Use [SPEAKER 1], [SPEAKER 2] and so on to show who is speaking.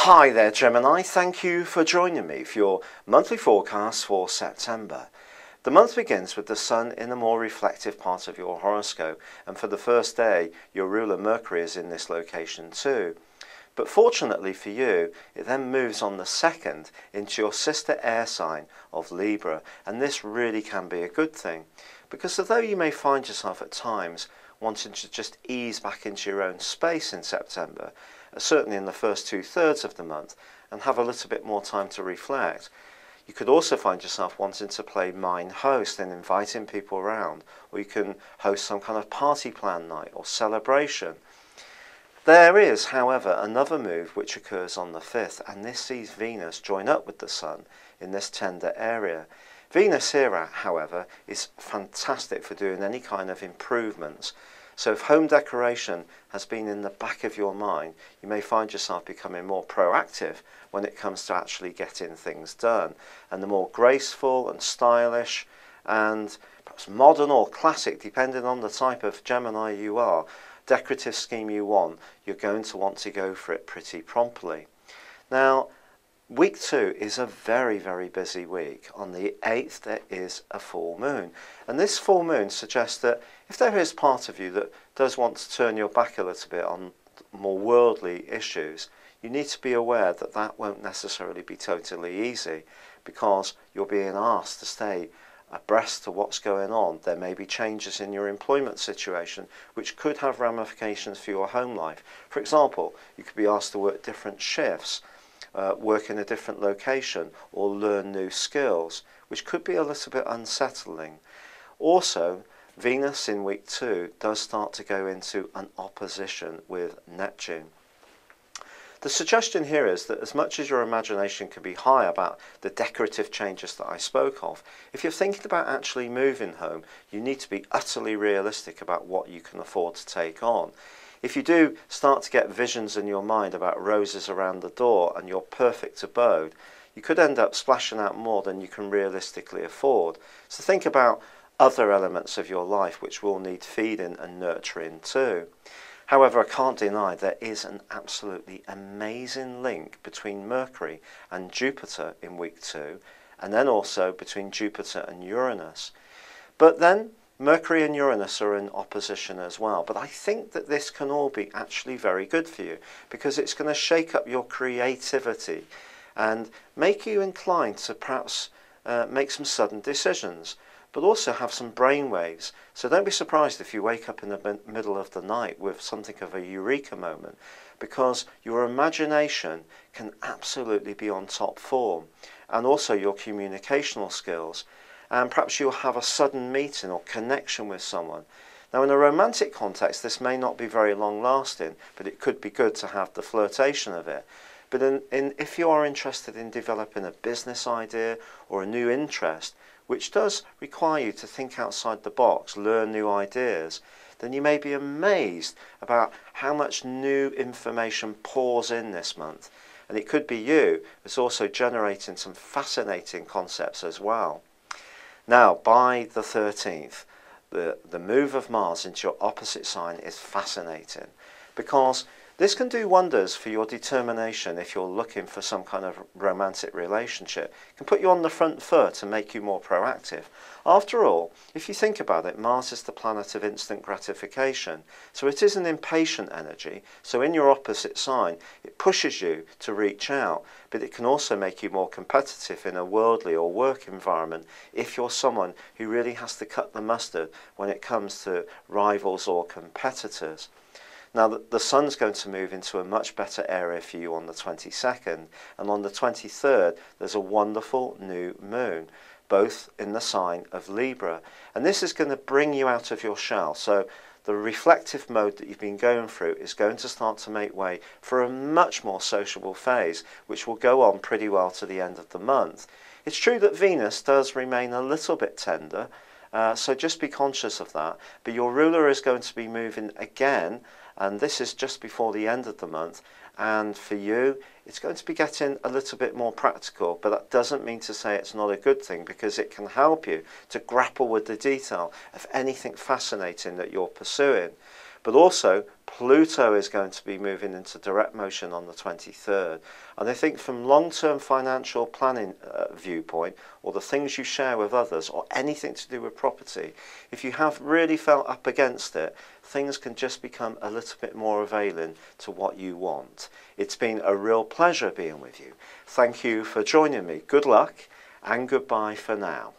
[SPEAKER 1] Hi there, Gemini. Thank you for joining me for your monthly forecast for September. The month begins with the Sun in the more reflective part of your horoscope, and for the first day, your ruler Mercury is in this location too. But fortunately for you, it then moves on the 2nd into your sister air sign of Libra, and this really can be a good thing, because although you may find yourself at times wanting to just ease back into your own space in September, certainly in the first 2/3 of the month, and have a little bit more time to reflect, you could also find yourself wanting to play mind host and inviting people around, or you can host some kind of party plan night or celebration. There is, however, another move which occurs on the 5th, and this sees Venus join up with the Sun in this tender area. Venus here, however, is fantastic for doing any kind of improvements. So if home decoration has been in the back of your mind, you may find yourself becoming more proactive when it comes to actually getting things done. And the more graceful and stylish and perhaps modern or classic, depending on the type of Gemini you are, decorative scheme you want, you're going to want to go for it pretty promptly. Now, week 2 is a very, very busy week. On the 8th, there is a full moon. And this full moon suggests that if there is part of you that does want to turn your back a little bit on more worldly issues, you need to be aware that that won't necessarily be totally easy, because you're being asked to stay abreast to what's going on. There may be changes in your employment situation which could have ramifications for your home life. For example, you could be asked to work different shifts, work in a different location, or learn new skills, which could be a little bit unsettling. Also, Venus in week 2 does start to go into an opposition with Neptune. The suggestion here is that as much as your imagination can be high about the decorative changes that I spoke of, if you're thinking about actually moving home, you need to be utterly realistic about what you can afford to take on. If you do start to get visions in your mind about roses around the door and your perfect abode, you could end up splashing out more than you can realistically afford. So think about other elements of your life which will need feeding and nurturing too. However, I can't deny there is an absolutely amazing link between Mercury and Jupiter in week 2, and then also between Jupiter and Uranus. But then Mercury and Uranus are in opposition as well. But I think that this can all be actually very good for you, because it's going to shake up your creativity and make you inclined to perhaps make some sudden decisions, but also have some brain waves. So don't be surprised if you wake up in the middle of the night with something of a eureka moment, because your imagination can absolutely be on top form, and also your communicational skills. And perhaps you'll have a sudden meeting or connection with someone. Now, in a romantic context, this may not be very long lasting, but it could be good to have the flirtation of it. But if you are interested in developing a business idea or a new interest, which does require you to think outside the box, learn new ideas, then you may be amazed about how much new information pours in this month. And it could be you that's also generating some fascinating concepts as well. Now, by the 13th, the move of Mars into your opposite sign is fascinating, because this can do wonders for your determination if you're looking for some kind of romantic relationship. It can put you on the front foot and make you more proactive. After all, if you think about it, Mars is the planet of instant gratification. So it is an impatient energy. So in your opposite sign, it pushes you to reach out. But it can also make you more competitive in a worldly or work environment if you're someone who really has to cut the mustard when it comes to rivals or competitors. Now, the Sun's going to move into a much better area for you on the 22nd, and on the 23rd, there's a wonderful new moon, both in the sign of Libra. And this is going to bring you out of your shell. So the reflective mode that you've been going through is going to start to make way for a much more sociable phase, which will go on pretty well to the end of the month. It's true that Venus does remain a little bit tender, so just be conscious of that. But your ruler is going to be moving again, and this is just before the end of the month, and for you it's going to be getting a little bit more practical, but that doesn't mean to say it's not a good thing, because it can help you to grapple with the detail of anything fascinating that you're pursuing. But also, Pluto is going to be moving into direct motion on the 23rd. And I think from long-term financial planning viewpoint, or the things you share with others, or anything to do with property, if you have really felt up against it, things can just become a little bit more availing to what you want. It's been a real pleasure being with you. Thank you for joining me. Good luck and goodbye for now.